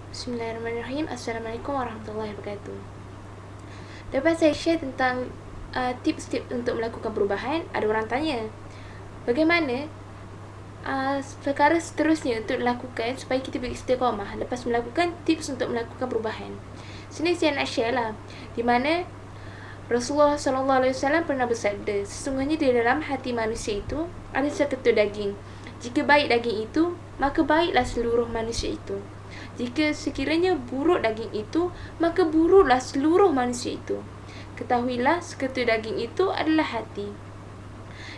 Bismillahirrahmanirrahim. Assalamualaikum warahmatullahi wabarakatuh. Dapat saya share tentang tips-tips untuk melakukan perubahan. Ada orang tanya, bagaimana perkara seterusnya untuk dilakukan supaya kita beristiqamah lepas melakukan tips untuk melakukan perubahan. Sini saya nak share lah, di mana Rasulullah SAW pernah bersabda, sesungguhnya di dalam hati manusia itu ada seketul daging. Jika baik daging itu, maka baiklah seluruh manusia itu. Jika sekiranya buruk daging itu, maka buruklah seluruh manusia itu. Ketahuilah seketul daging itu adalah hati.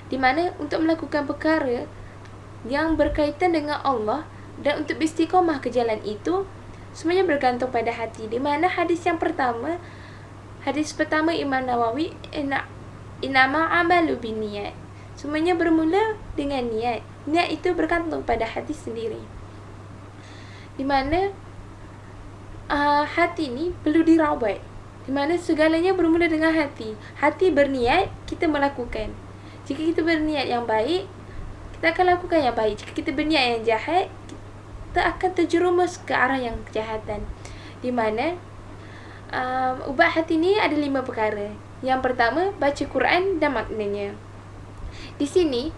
Di mana untuk melakukan perkara yang berkaitan dengan Allah dan untuk istiqamah ke jalan itu, semuanya bergantung pada hati. Di mana hadis pertama Imam Nawawi, Innama amalu binniyat. Semuanya bermula dengan niat. Niat itu bergantung pada hati sendiri. Di mana hati ni perlu dirawat. Di mana segalanya bermula dengan hati. Hati berniat, kita melakukan. Jika kita berniat yang baik, kita akan lakukan yang baik. Jika kita berniat yang jahat, kita akan terjerumus ke arah yang kejahatan. Di mana ubat hati ni ada 5 perkara. Yang pertama, baca Quran dan maknanya. Di sini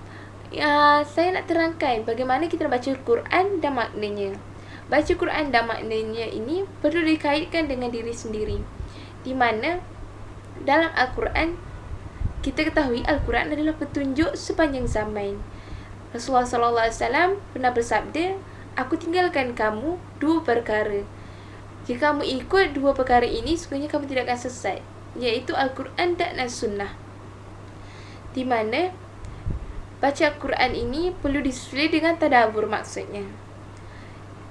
saya nak terangkan bagaimana kita baca Quran dan maknanya. Baca Quran dan maknanya ini perlu dikaitkan dengan diri sendiri. Di mana dalam Al-Quran, kita ketahui Al-Quran adalah petunjuk sepanjang zaman. Rasulullah SAW pernah bersabda, aku tinggalkan kamu 2 perkara. Jika kamu ikut 2 perkara ini, sesungguhnya kamu tidak akan sesat, iaitu Al-Quran dan As-Sunnah. Di mana baca Al-Quran ini perlu disusul dengan tadabbur maksudnya.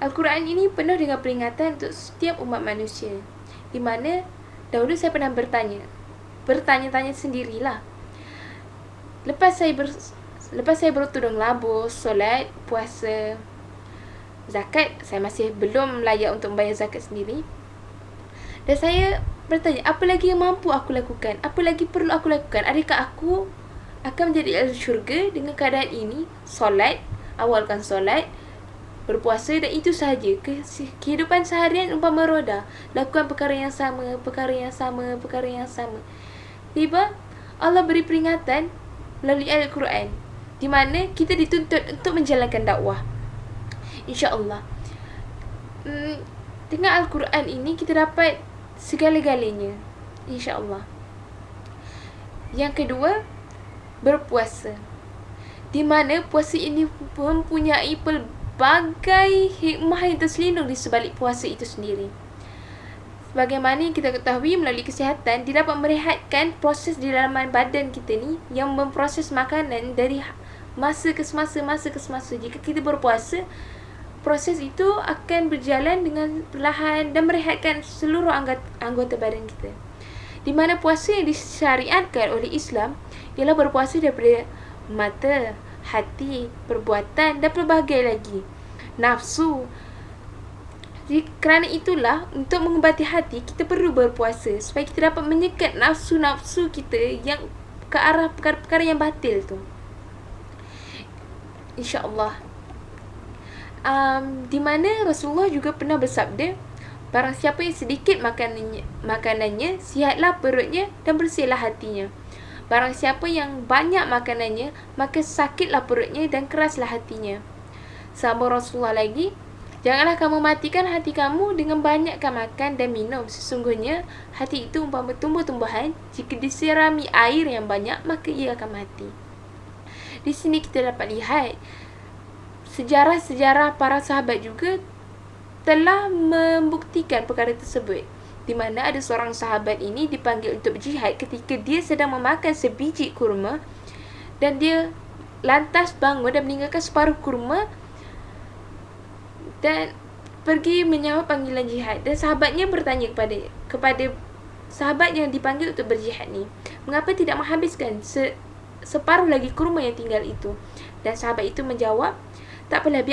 Al-Quran ini penuh dengan peringatan untuk setiap umat manusia. Di mana dahulu saya pernah bertanya-tanya sendirilah. Lepas saya bertudung labu, solat, puasa, zakat, saya masih belum layak untuk membayar zakat sendiri. Dan saya bertanya, apa lagi yang mampu aku lakukan? Apa lagi perlu aku lakukan? Adakah aku akan menjadi ahli syurga dengan keadaan ini? Solat, awalkan solat, berpuasa, dan itu sahaja. Kehidupan seharian umpama roda, lakukan perkara yang sama. Tiba Allah beri peringatan melalui Al-Quran, di mana kita dituntut untuk menjalankan dakwah. InsyaAllah dengan Al-Quran ini kita dapat segala-galanya, InsyaAllah. Yang kedua, berpuasa. Di mana puasa ini mempunyai pelbagai hikmah yang terselindung di sebalik puasa itu sendiri. Sebagaimana yang kita ketahui, melalui kesihatan, dia dapat merehatkan proses di dalam badan kita ni yang memproses makanan dari masa ke semasa. Jika kita berpuasa, proses itu akan berjalan dengan perlahan dan merehatkan seluruh anggota badan kita. Di mana puasa yang disyariatkan oleh Islam ialah berpuasa daripada mata, hati, perbuatan dan pelbagai lagi nafsu. Kerana itulah, untuk mengubati hati, kita perlu berpuasa supaya kita dapat menyekat nafsu-nafsu kita yang ke arah perkara-perkara yang batil tu, InsyaAllah. Di mana Rasulullah juga pernah bersabda, barang siapa yang sedikit makanannya, sihatlah perutnya dan bersihlah hatinya. Barang siapa yang banyak makanannya, maka sakitlah perutnya dan keraslah hatinya. Sambung Rasulullah lagi, janganlah kamu matikan hati kamu dengan banyakkan makan dan minum. Sesungguhnya hati itu umpama tumbuh-tumbuhan, jika disirami air yang banyak, maka ia akan mati. Di sini kita dapat lihat sejarah-sejarah para sahabat juga telah membuktikan perkara tersebut. Di mana ada seorang sahabat ini dipanggil untuk berjihad ketika dia sedang memakan sebiji kurma, dan dia lantas bangun dan meninggalkan separuh kurma dan pergi menyambut panggilan jihad. Dan sahabatnya bertanya kepada sahabat yang dipanggil untuk berjihad ni, mengapa tidak menghabiskan separuh lagi kurma yang tinggal itu? Dan sahabat itu menjawab, tak apalah,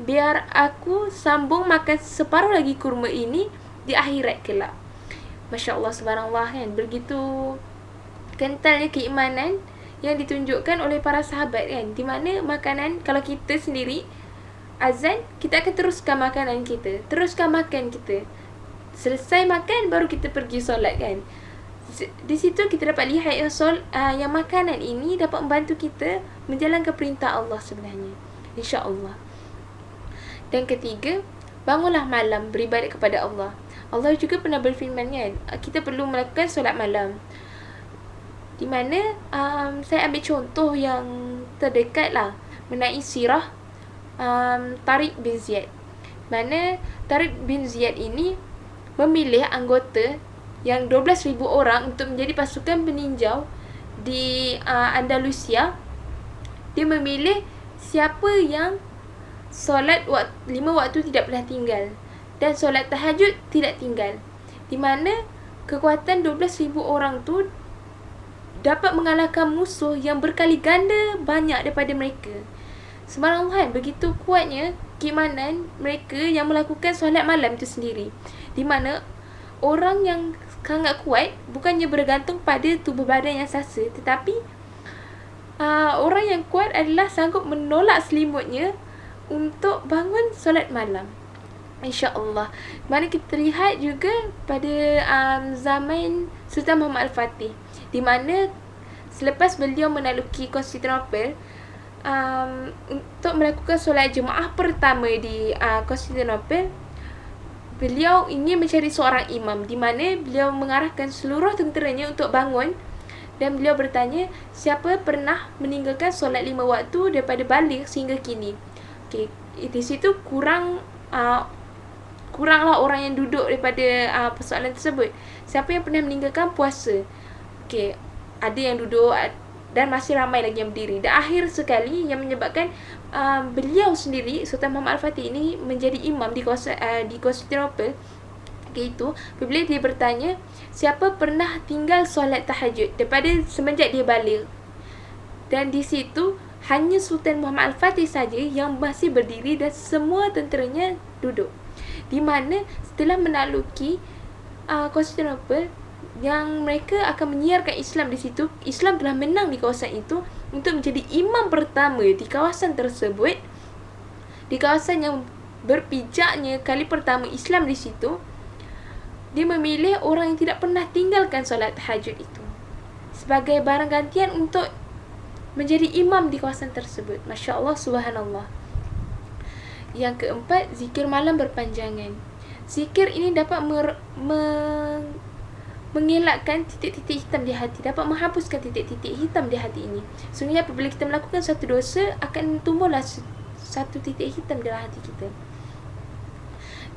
biar aku sambung makan separuh lagi kurma ini di akhirat kelak. Masya Allah, subhanallah, kan? Begitu kentalnya keimanan yang ditunjukkan oleh para sahabat, kan? Di mana makanan, kalau kita sendiri azan, kita akan teruskan makanan kita, teruskan makan kita. Selesai makan baru kita pergi solat kan. Di situ kita dapat lihat yang makanan ini dapat membantu kita menjalankan perintah Allah sebenarnya, insya-Allah. Dan ketiga, bangunlah malam beribadat kepada Allah. Allah juga pernah berfirman kan, kita perlu melakukan solat malam. Di mana saya ambil contoh yang terdekat lah mengenai sirah Tariq bin Ziyad. Mana Tariq bin Ziyad ini memilih anggota yang 12,000 orang untuk menjadi pasukan peninjau di Andalusia. Dia memilih siapa yang solat 5 waktu tidak pernah tinggal dan solat tahajud tidak tinggal. Di mana kekuatan 12,000 orang tu dapat mengalahkan musuh yang berkali ganda banyak daripada mereka. Subhanallah, begitu kuatnya keimanan mereka yang melakukan solat malam itu sendiri. Di mana orang yang sangat kuat bukannya bergantung pada tubuh badan yang sasa, tetapi orang yang kuat adalah sanggup menolak selimutnya untuk bangun solat malam, insya-Allah. Mana kita lihat juga pada zaman Sultan Muhammad Al-Fatih, di mana selepas beliau menaklukki Konstantinopel, untuk melakukan solat jemaah pertama di Konstantinopel, beliau ingin mencari seorang imam, di mana beliau mengarahkan seluruh tenteranya untuk bangun. Dan beliau bertanya, siapa pernah meninggalkan solat 5 waktu daripada balik sehingga kini? Okay, di situ kuranglah orang yang duduk daripada persoalan tersebut. Siapa yang pernah meninggalkan puasa? Okay, ada yang duduk dan masih ramai lagi yang berdiri. Dan akhir sekali yang menyebabkan beliau sendiri, Sultan Muhammad Al-Fatih ini, menjadi imam di Konstantinopel, iaitu bila dia bertanya, siapa pernah tinggal solat tahajud daripada semenjak dia balik? Dan di situ hanya Sultan Muhammad Al-Fatih saja yang masih berdiri dan semua tenteranya duduk. Di mana setelah menakluki Konstantinopel, yang mereka akan menyiarkan Islam di situ, Islam telah menang di kawasan itu, untuk menjadi imam pertama di kawasan tersebut, di kawasan yang berpijaknya kali pertama Islam di situ. Dia memilih orang yang tidak pernah tinggalkan solat tahajud itu sebagai barang gantian untuk menjadi imam di kawasan tersebut. Masya Allah, subhanallah. Yang keempat, zikir malam berpanjangan. Zikir ini dapat mengelakkan titik-titik hitam di hati, dapat menghapuskan titik-titik hitam di hati ini. Sehingga apabila kita melakukan satu dosa, akan tumbuhlah satu titik hitam dalam hati kita,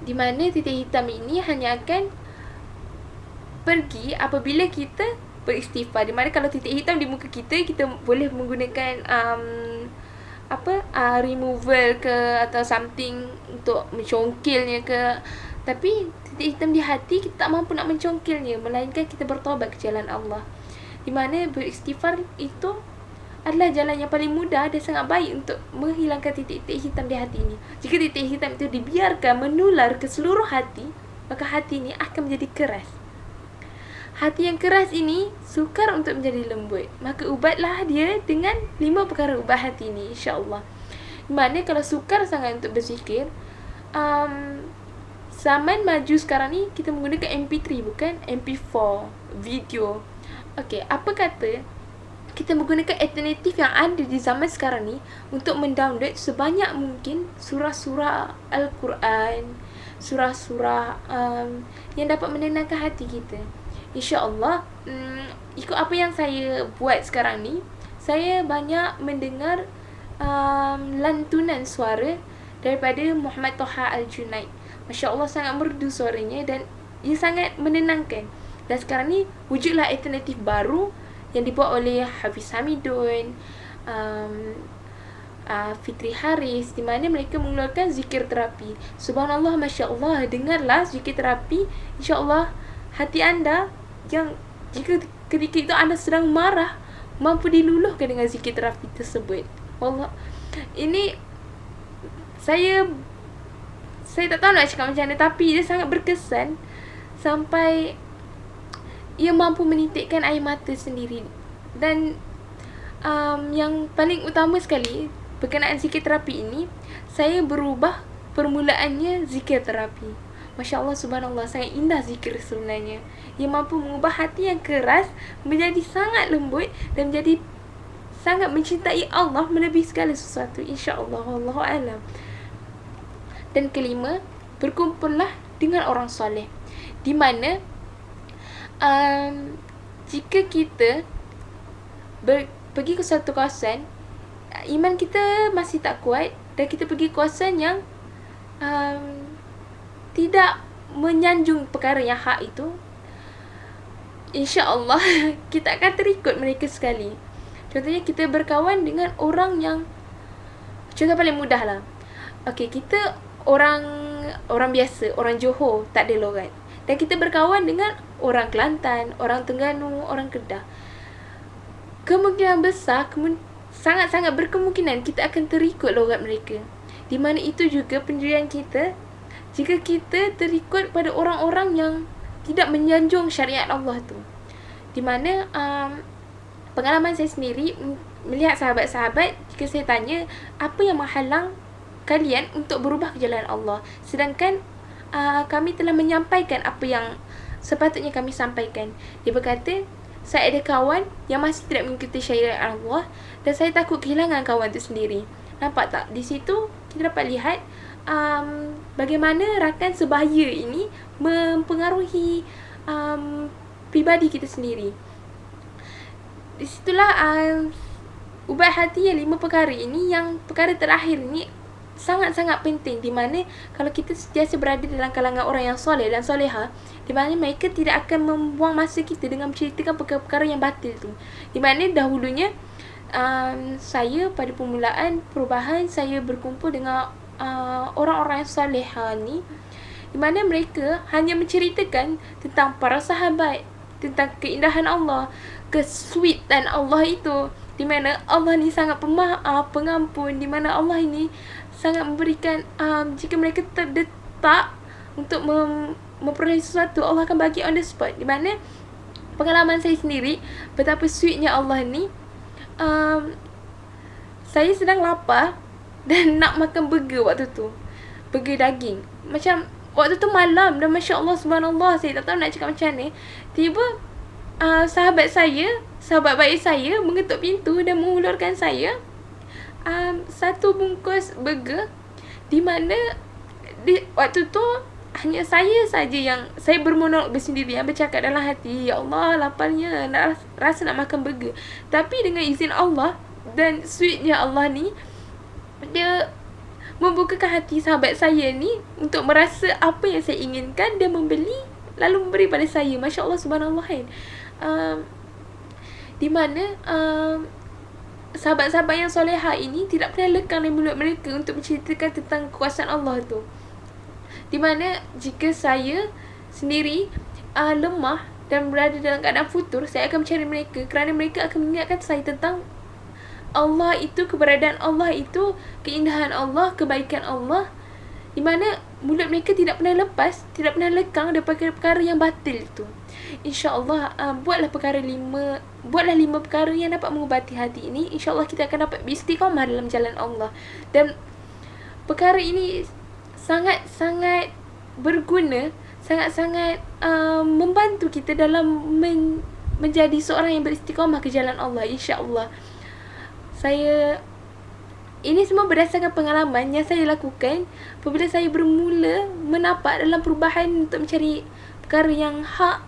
di mana titik hitam ini hanya akan pergi apabila kita beristighfar. Di mana kalau titik hitam di muka kita, kita boleh menggunakan removal ke atau something untuk mencongkilnya ke. Tapi titik hitam di hati, kita tak mampu nak mencongkilnya, melainkan kita bertaubat ke jalan Allah. Di mana beristighfar itu adalah jalan yang paling mudah dan sangat baik untuk menghilangkan titik-titik hitam di hati ini. Jika titik hitam itu dibiarkan menular ke seluruh hati, maka hati ini akan menjadi keras. Hati yang keras ini sukar untuk menjadi lembut. Maka ubatlah dia dengan 5 perkara ubat hati ini, insya-Allah. Di mana kalau sukar sangat untuk berzikir, zaman maju sekarang ni kita menggunakan MP3 bukan MP4 video. Okey, apa kata kita menggunakan alternatif yang ada di zaman sekarang ni untuk mendownload sebanyak mungkin surah-surah Al-Quran, surah-surah yang dapat menenangkan hati kita. InsyaAllah, ikut apa yang saya buat sekarang ni, saya banyak mendengar lantunan suara daripada Muhammad Toha Al-Junaid. Masya Allah, sangat merdu suaranya dan ia sangat menenangkan. Dan sekarang ni wujudlah alternatif baru yang dibuat oleh Hafiz Hamidun, Fitri Haris, di mana mereka mengeluarkan zikir terapi. Subhanallah, Masya Allah, dengarlah zikir terapi. InsyaAllah hati anda yang jika ketika itu anda sedang marah, mampu diluluhkan dengan zikir terapi tersebut. Allah, ini saya tak tahu nak cakap macam mana, tapi dia sangat berkesan sampai ia mampu menitikkan air mata sendiri. Dan yang paling utama sekali, berkenaan zikir terapi ini, saya berubah permulaannya zikir terapi. Masya Allah, subhanallah, sangat indah zikir sebenarnya, yang mampu mengubah hati yang keras menjadi sangat lembut dan menjadi sangat mencintai Allah melebihi segala sesuatu, insya-Allah. Wallahu a'lam. Dan kelima, berkumpullah dengan orang soleh, di mana jika kita pergi ke satu kawasan, iman kita masih tak kuat, dan kita pergi ke kawasan yang tidak menyanjung perkara yang hak itu, insya-Allah kita akan terikut mereka sekali. Contohnya kita berkawan dengan orang yang, contoh paling mudah lah, okey, kita orang biasa, orang Johor, tak ada logat, dan kita berkawan dengan orang Kelantan, orang Terengganu, orang Kedah, kemungkinan besar, sangat-sangat berkemungkinan kita akan terikut logat mereka. Di mana itu juga pendirian kita jika kita terikut pada orang-orang yang tidak menyanjung syariat Allah tu. Di mana pengalaman saya sendiri melihat sahabat-sahabat, jika saya tanya apa yang menghalang kalian untuk berubah ke jalan Allah, sedangkan kami telah menyampaikan apa yang sepatutnya kami sampaikan, dia berkata, saya ada kawan yang masih tidak mengikuti syariat Allah dan saya takut kehilangan kawan itu sendiri. Nampak tak? Di situ kita dapat lihat bagaimana rakan sebahaya ini mempengaruhi pribadi kita sendiri. Di situlah ubah hati yang 5 perkara ini, yang perkara terakhir ini sangat-sangat penting, di mana kalau kita sentiasa berada dalam kalangan orang yang soleh dan soleha, di mana mereka tidak akan membuang masa kita dengan menceritakan perkara-perkara yang batil tu. Di mana dahulunya saya pada permulaan perubahan, saya berkumpul dengan orang-orang yang soleha ni, di mana mereka hanya menceritakan tentang para sahabat, tentang keindahan Allah, kesweetan Allah itu, di mana Allah ni sangat pemaaf, pengampun, di mana Allah ini sangat memberikan, jika mereka terdetak untuk memperoleh sesuatu, Allah akan bagi on the spot. Di mana pengalaman saya sendiri, betapa sweetnya Allah ni, saya sedang lapar dan nak makan burger waktu tu, burger daging. Macam waktu tu malam dan Masya Allah, subhanallah, saya tak tahu nak cakap macam mana. Tiba sahabat baik saya mengetuk pintu dan mengulurkan saya satu bungkus burger, di mana waktu tu hanya saya saja yang, saya bermonolog bersendirian, bercakap dalam hati, ya Allah, laparnya, rasa nak makan burger. Tapi dengan izin Allah dan sweetnya Allah ni, dia membukakan hati sahabat saya ni untuk merasa apa yang saya inginkan dan membeli, lalu memberi pada saya. Masya Allah, subhanallah kan. Di mana sahabat-sahabat yang soleha ini tidak pernah lekang dari mulut mereka untuk menceritakan tentang kuasaan Allah tu. Di mana jika saya sendiri lemah dan berada dalam keadaan futur, saya akan mencari mereka, kerana mereka akan mengingatkan saya tentang Allah itu, keberadaan Allah itu, keindahan Allah, kebaikan Allah, di mana mulut mereka tidak pernah lepas, tidak pernah lekang daripada perkara yang batil itu. InsyaAllah buatlah 5 perkara yang dapat mengubati hati ini. InsyaAllah kita akan dapat istiqamah dalam jalan Allah. Dan perkara ini sangat-sangat berguna, sangat-sangat membantu kita dalam menjadi seorang yang beristiqamah ke jalan Allah, insyaAllah. Ini semua berdasarkan pengalaman yang saya lakukan apabila saya bermula menapak dalam perubahan untuk mencari perkara yang hak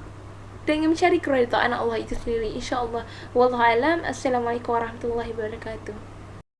dengan mencari keridaan Allah itu sendiri, insyaAllah. Wallahu a'lam. Assalamualaikum warahmatullahi wabarakatuh.